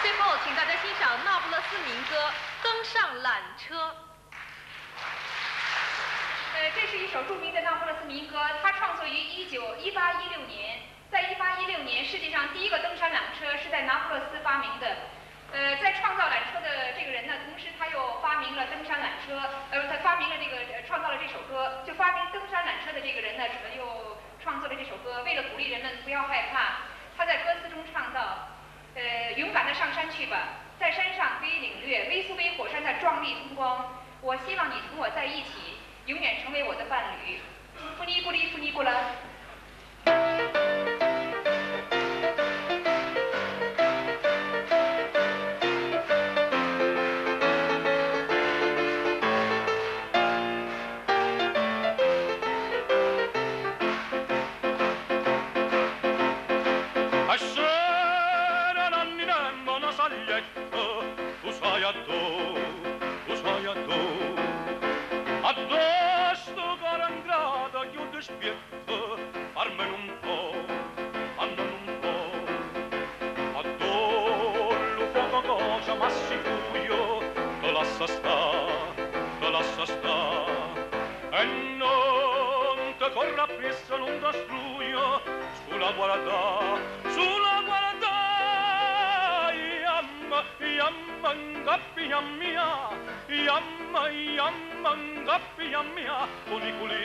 最后，请大家欣赏那不勒斯民歌《登上缆车》。这是一首著名的那不勒斯民歌，它创作于1816年。在1816年，世界上第一个登山缆车是在那不勒斯发明的。在创造缆车的这个人呢，同时他又发明了登山缆车，他发明了创造了这首歌。就发明登山缆车的这个人呢，又创作了这首歌，为了鼓励人们不要害怕，他在歌词中唱道：勇敢地上山去吧，在山上可以领略威苏威火山的壮丽风光。我希望你同我在一起，永远成为我的伴侣。布尼布里布尼布拉。Armen un po', adoro poco cosa, ma sicuro te lascia sta, e non te corra appresso, non ti struio, sulla guarda, yamma, ngappia mia, yamma, ngappia mia, poniculi,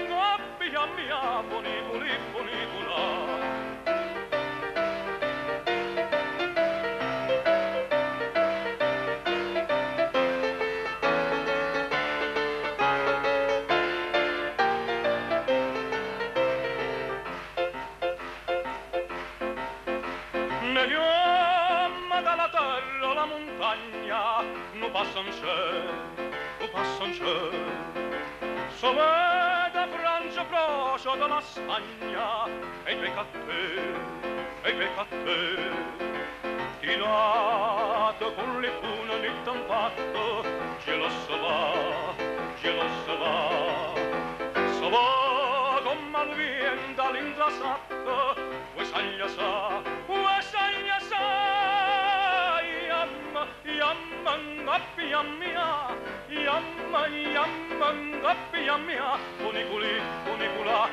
ngappia mia, ponicula. Dalla terra alla montagna, non passa un cielo, so vede Francia Procio dalla Spagna, e pecca a te, tirato con le fune di tampato, geloso va, come al vento all'ingrasato, vuoi saglia sa, yamma, ngappia mia, yamma, ngappia mia, ponicula,